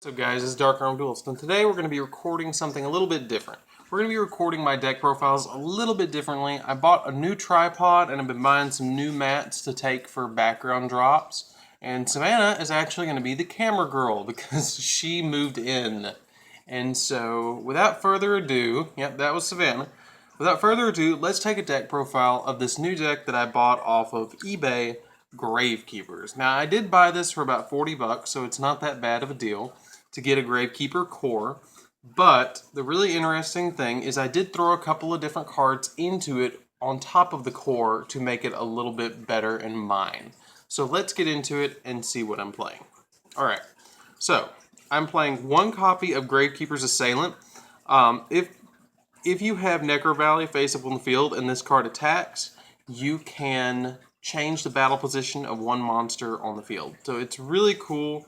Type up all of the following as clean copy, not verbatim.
So guys, this is DarkArmedAlliance, and today we're going to be recording something a little bit different. We're going to be recording my deck profiles a little bit differently. I bought a new tripod and I've been buying some new mats to take for background drops. And Savannah is actually going to be the camera girl because she moved in. And so, without further ado, yep, that was Savannah. Without further ado, let's take a deck profile of this new deck that I bought off of eBay, Gravekeeper'S. Now, I did buy this for about 40 bucks, so it's not that bad of a deal to get a Gravekeeper core. But the really interesting thing is I did throw a couple of different cards into it on top of the core to make it a little bit better in mine. So let's get into it and see what I'm playing. Alright, so I'm playing one copy of Gravekeeper'S Assailant. If you have Necro Valley face up on the field and this card attacks, you can change the battle position of one monster on the field. So it's really cool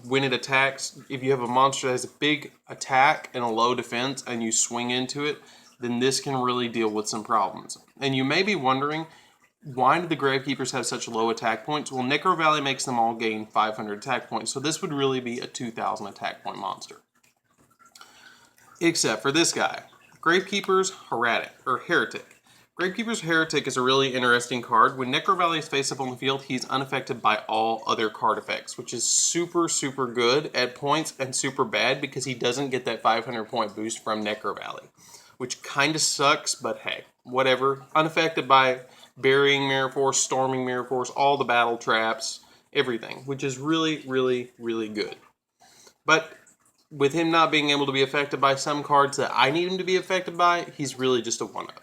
when it attacks. If you have a monster that has a big attack and a low defense and you swing into it, then this can really deal with some problems. And you may be wondering, why do the Gravekeepers have such low attack points? Well, Necro Valley makes them all gain 500 attack points, so this would really be a 2,000 attack point monster. Except for this guy, Gravekeeper's Heretic. Gravekeeper's Heretic is a really interesting card. When Necro Valley is face up on the field, he's unaffected by all other card effects, which is super good at points and super bad because he doesn't get that 500 point boost from Necro Valley, which kind of sucks, but hey, whatever. Unaffected by Burying Mirror Force, Storming Mirror Force, all the battle traps, everything, which is really good. But with him not being able to be affected by some cards that I need him to be affected by, he's really just a one-of.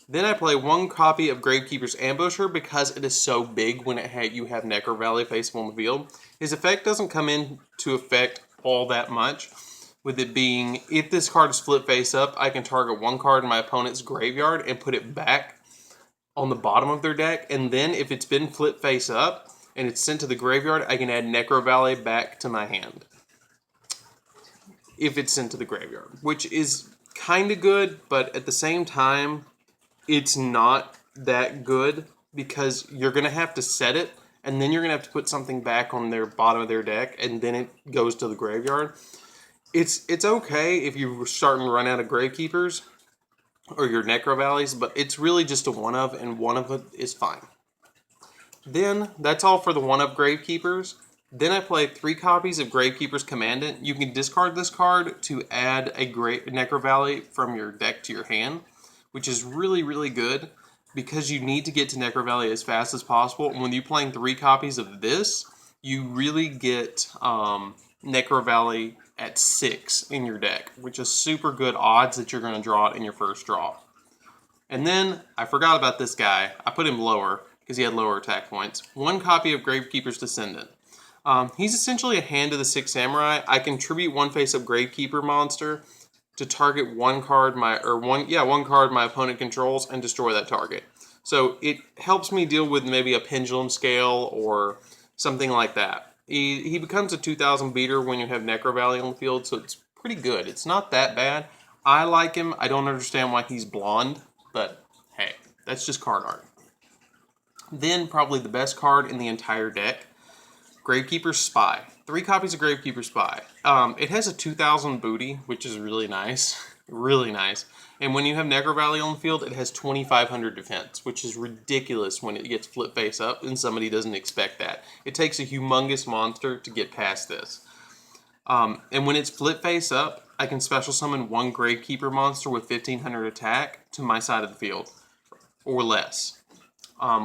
Then I play one copy of Gravekeeper's Ambusher because it is so big when you have Necro Valley face on the field. His effect doesn't come into effect all that much, with it being, if this card is flip face up, I can target one card in my opponent's graveyard and put it back on the bottom of their deck, and then if it's been flip face up and it's sent to the graveyard, I can add Necro Valley back to my hand if it's sent to the graveyard, which is kind of good, but at the same time, it's not that good because you're going to have to set it, and then you're going to have to put something back on their bottom of their deck, and then it goes to the graveyard. It's okay if you're starting to run out of Gravekeepers or your Necro Valleys, but it's really just a one-of, and one of it is fine. Then, that's all for the one-of Gravekeepers. Then I play 3 copies of Gravekeeper's Commandant. You can discard this card to add a Necro Valley from your deck to your hand, which is really good because you need to get to Necro Valley as fast as possible. And when you're playing 3 copies of this, you really get Necro Valley at 6 in your deck, which is super good odds that you're going to draw it in your first draw. And then, I forgot about this guy. I put him lower because he had lower attack points. 1 copy of Gravekeeper's Descendant. He's essentially a Hand of the Six Samurai. I can tribute 1 face-up Gravekeeper monster to target one card my opponent controls and destroy that target. So it helps me deal with maybe a Pendulum Scale or something like that. He becomes a 2,000 beater when you have Necro Valley on the field, so it's pretty good. It's not that bad. I like him. I don't understand why he's blonde, but hey, that's just card art. Then probably the best card in the entire deck, Gravekeeper's Spy. 3 copies of Gravekeeper's Spy. It has a 2,000 booty, which is really nice. Really nice. And when you have Necro Valley on the field, it has 2,500 defense, which is ridiculous when it gets flip face up and somebody doesn't expect that. It takes a humongous monster to get past this. And when it's flip face up, I can special summon 1 Gravekeeper monster with 1,500 attack to my side of the field, or less.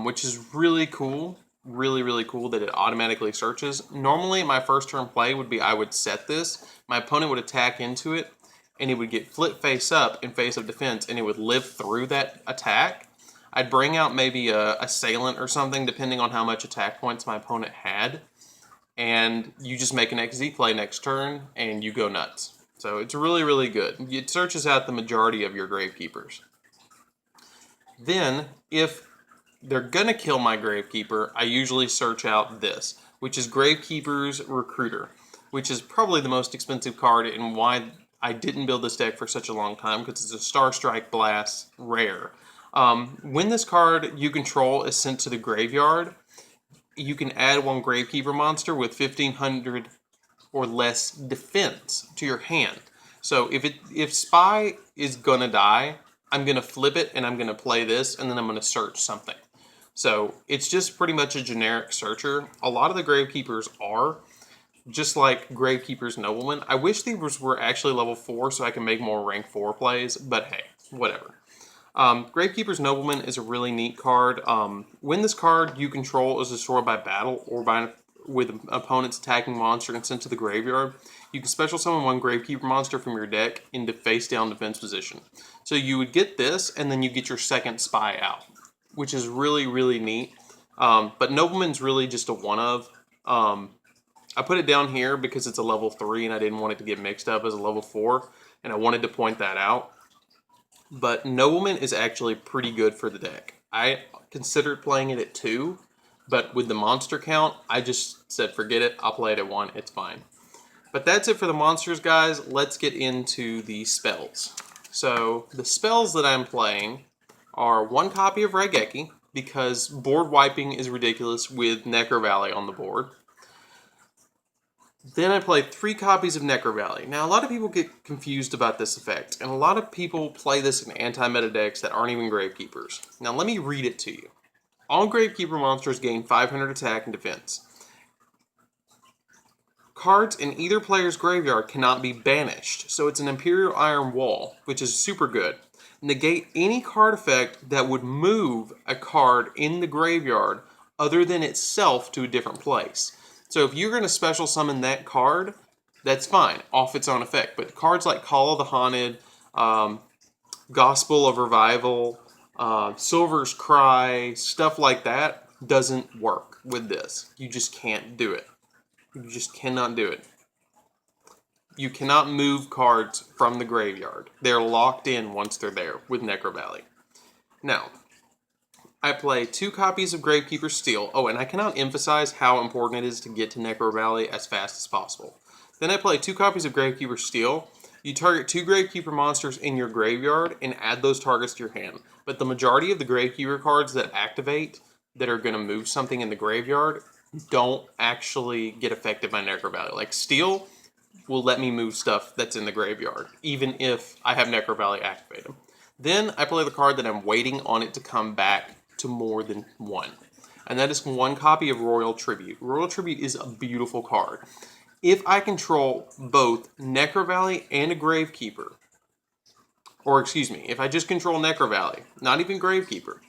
Which is really cool. Really cool that it automatically searches. Normally, my first turn play would be I would set this, my opponent would attack into it, and he would get flip face up in face of defense, and it would live through that attack. I'd bring out maybe a Assailant or something, depending on how much attack points my opponent had, and you just make an XZ play next turn, and you go nuts. So it's really good. It searches out the majority of your Gravekeepers. Then, if they're gonna kill my Gravekeeper, I usually search out this, which is Gravekeeper's Recruiter, which is probably the most expensive card and why I didn't build this deck for such a long time, because it's a Star Strike Blast rare. When this card you control is sent to the graveyard, you can add 1 Gravekeeper monster with 1,500 or less defense to your hand. So if Spy is gonna die, I'm gonna flip it and I'm gonna play this and then I'm gonna search something. So it's just pretty much a generic searcher. A lot of the Gravekeepers are, just like Gravekeeper'S Nobleman. I wish these were actually level 4 so I can make more rank 4 plays, but hey, whatever. Gravekeeper'S Nobleman is a really neat card. When this card you control is destroyed by battle or with an opponent's attacking monster and sent to the graveyard, you can special summon one Gravekeeper monster from your deck into face down defense position. So you would get this, and then you get your second Spy out, which is really, really neat. But Nobleman's really just a one of. I put it down here because it's a level 3 and I didn't want it to get mixed up as a level 4, and I wanted to point that out. But Nobleman is actually pretty good for the deck. I considered playing it at 2, but with the monster count, I just said forget it, I'll play it at 1, it's fine. But that's it for the monsters, guys. Let's get into the spells. So the spells that I'm playing are 1 copy of Raigeki, because board wiping is ridiculous with Necro Valley on the board. Then I play 3 copies of Necro Valley. Now, a lot of people get confused about this effect, and a lot of people play this in anti-meta decks that aren't even Gravekeepers. Now, let me read it to you. All Gravekeeper monsters gain 500 attack and defense. Cards in either player's graveyard cannot be banished, so it's an Imperial Iron Wall, which is super good. Negate any card effect that would move a card in the graveyard other than itself to a different place. So if you're going to special summon that card, that's fine, off its own effect. But cards like Call of the Haunted, Gospel of Revival, Silver's Cry, stuff like that doesn't work with this. You just can't do it. You just cannot do it. You cannot move cards from the graveyard. They're locked in once they're there with Necro Valley. Now, I play 2 copies of Gravekeeper's Steel. Oh, and I cannot emphasize how important it is to get to Necro Valley as fast as possible. Then I play 2 copies of Gravekeeper's Steel. You target 2 Gravekeeper monsters in your graveyard and add those targets to your hand. But the majority of the Gravekeeper cards that activate that are going to move something in the graveyard don't actually get affected by Necro Valley. Like Steel will let me move stuff that's in the graveyard, even if I have Necro Valley activated. Then I play the card that I'm waiting on it to come back to more than 1. And that is 1 copy of Royal Tribute. Royal Tribute is a beautiful card. If I control both Necro Valley and a Gravekeeper, or excuse me, if I just control Necro Valley, not even Gravekeeper,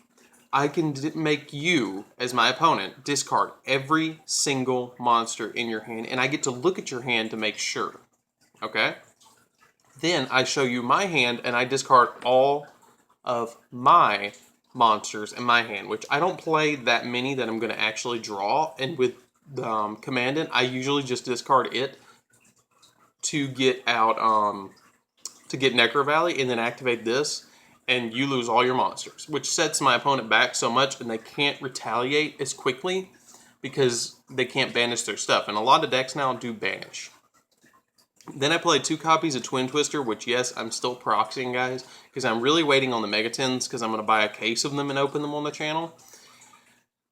I can make you, as my opponent, discard every single monster in your hand, and I get to look at your hand to make sure. Okay? Then I show you my hand, and I discard all of my monsters in my hand, which I don't play that many that I'm going to actually draw. And with the Commandant, I usually just discard it to get out, to get Necro Valley, and then activate this, and you lose all your monsters, which sets my opponent back so much, and they can't retaliate as quickly because they can't banish their stuff. And a lot of decks now do banish. Then I play 2 copies of Twin Twister, which, yes, I'm still proxying, guys, because I'm really waiting on the Megatins, because I'm going to buy a case of them and open them on the channel.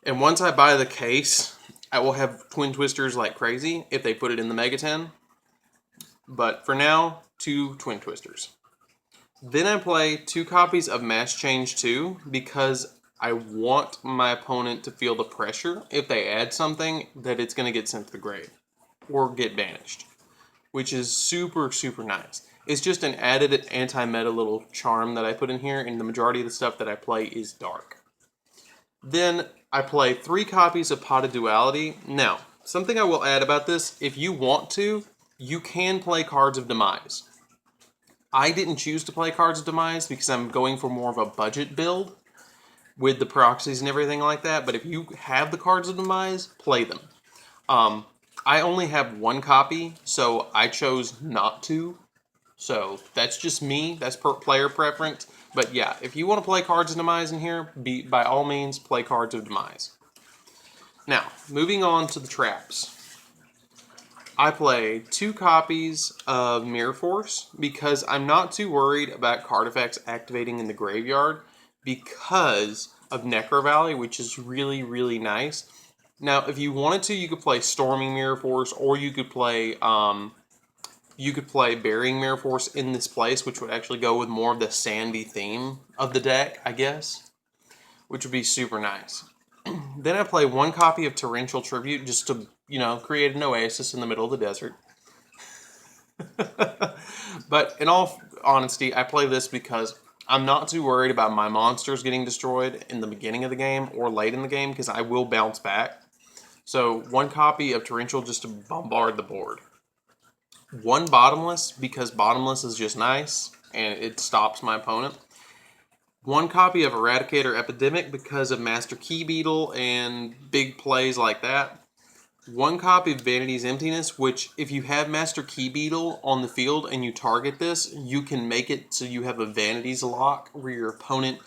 And once I buy the case, I will have Twin Twisters like crazy if they put it in the Megatin. But for now, 2 Twin Twisters. Then I play 2 copies of Mass Change 2, because I want my opponent to feel the pressure, if they add something, that it's going to get sent to the grave or get banished, which is super, super nice. It's just an added anti-meta little charm that I put in here, and the majority of the stuff that I play is dark. Then I play 3 copies of Pot of Duality. Now, something I will add about this, if you want to, you can play Cards of Demise. I didn't choose to play Cards of Demise because I'm going for more of a budget build with the proxies and everything like that, but if you have the Cards of Demise, play them. I only have 1 copy, so I chose not to. So that's just me. That's per player preference. But yeah, if you want to play Cards of Demise in here, by all means, play Cards of Demise. Now, moving on to the traps. I play 2 copies of Mirror Force because I'm not too worried about card effects activating in the graveyard because of Necro Valley, which is really, really nice. Now, if you wanted to, you could play Storming Mirror Force, or you could play Burying Mirror Force in this place, which would actually go with more of the sandy theme of the deck, I guess, which would be super nice. Then I play one copy of Torrential Tribute just to, create an oasis in the middle of the desert. But in all honesty, I play this because I'm not too worried about my monsters getting destroyed in the beginning of the game or late in the game, because I will bounce back. So one copy of Torrential just to bombard the board. One Bottomless, because Bottomless is just nice and it stops my opponent. One copy of Eradicator Epidemic because of Master Key Beetle and big plays like that. One copy of Vanity's Emptiness, which if you have Master Key Beetle on the field and you target this, you can make it so you have a Vanities lock where your opponent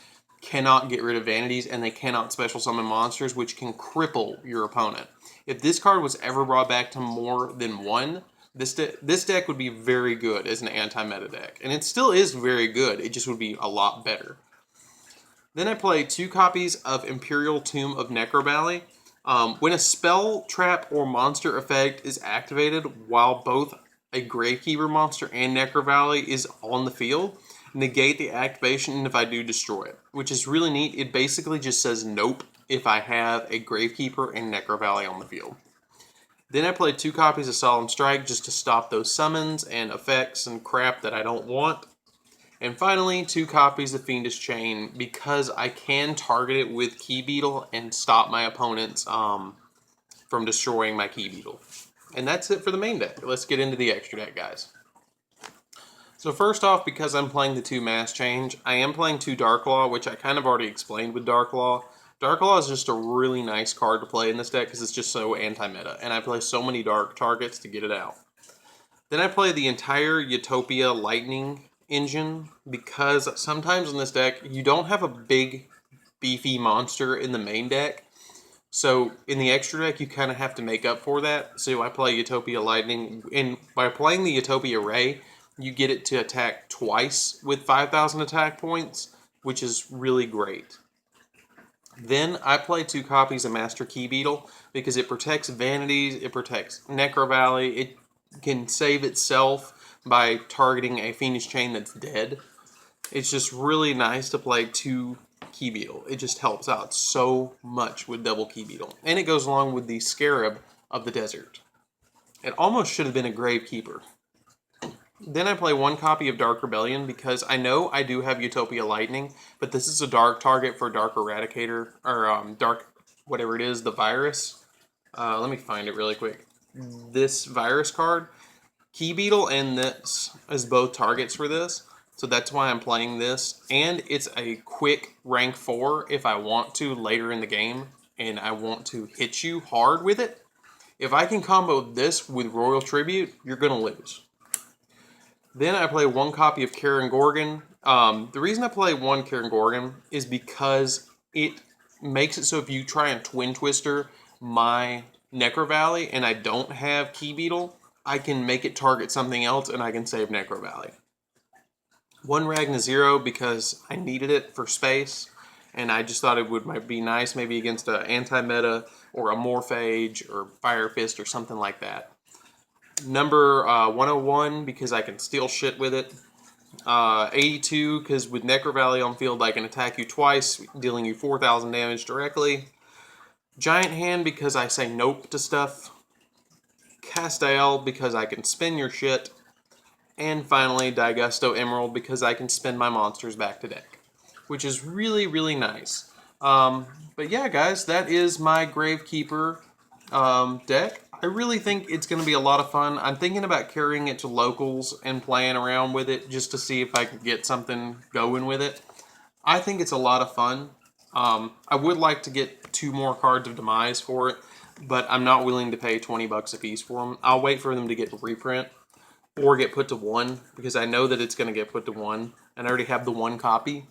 cannot get rid of Vanities and they cannot special summon monsters, which can cripple your opponent. If this card was ever brought back to more than one, this deck would be very good as an anti-meta deck. And it still is very good, it just would be a lot better. Then I play two copies of Imperial Tomb of Necrovalley. When a spell, trap, or monster effect is activated while both a Gravekeeper monster and Necrovalley is on the field, negate the activation, and if I do, destroy it. Which is really neat. It basically just says nope if I have a Gravekeeper and Necrovalley on the field. Then I play two copies of Solemn Strike just to stop those summons and effects and crap that I don't want. And finally, two copies of Fiendish Chain because I can target it with Key Beetle and stop my opponents from destroying my Key Beetle. And that's it for the main deck. Let's get into the extra deck, guys. So first off, because I'm playing the two Mass Change, I am playing two Dark Law, which I kind of already explained with Dark Law. Dark Law is just a really nice card to play in this deck because it's just so anti-meta, and I play so many dark targets to get it out. Then I play the entire Utopia Lightning engine because sometimes in this deck you don't have a big beefy monster in the main deck, so in the extra deck you kind of have to make up for that. So I play Utopia Lightning, and by playing the Utopia Ray you get it to attack twice with 5,000 attack points, which is really great. Then I play two copies of Master Key Beetle because it protects Vanities, it protects Necrovalley, it can save itself by targeting a Fiendish Chain that's dead. It's just really nice to play two Key Beetle. It just helps out so much with double Key Beetle. And it goes along with the Scarab of the Desert. It almost should have been a Gravekeeper. Then I play one copy of Dark Rebellion because I know I do have Utopia Lightning, but this is a dark target for Dark Eradicator, or Dark, whatever it is, the virus. Let me find it really quick. This virus card, Key Beetle and this is both targets for this, so that's why I'm playing this. And it's a quick rank 4 if I want to later in the game, and I want to hit you hard with it. If I can combo this with Royal Tribute, you're going to lose. Then I play one copy of Karen Gorgon. The reason I play one Karen Gorgon is because it makes it so if you try and Twin Twister my Necrovalley and I don't have Key Beetle, I can make it target something else and I can save Necrovalley. One Ragna Zero because I needed it for space, and I just thought it might be nice maybe against an anti-meta or a Morphage or Fire Fist or something like that. Number 101 because I can steal shit with it. 82 because with Necrovalley on field I can attack you twice, dealing you 4,000 damage directly. Giant Hand because I say nope to stuff. Castael because I can spin your shit. And finally Daigusto Emerald because I can spin my monsters back to deck, which is really, really nice. But yeah, guys, that is my Gravekeeper deck. I really think it's going to be a lot of fun. I'm thinking about carrying it to locals and playing around with it just to see if I can get something going with it. I think it's a lot of fun. I would like to get 2 more cards of Demise for it, but I'm not willing to pay 20 bucks a piece for them. I'll wait for them to get reprint or get put to 1 because I know that it's going to get put to 1 and I already have the 1 copy.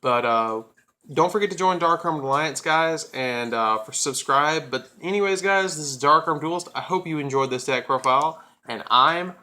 But don't forget to join DarkArmedAlliance, guys, and subscribe. But anyways, guys, this is Dark Armed Duelist. I hope you enjoyed this deck profile, and I'm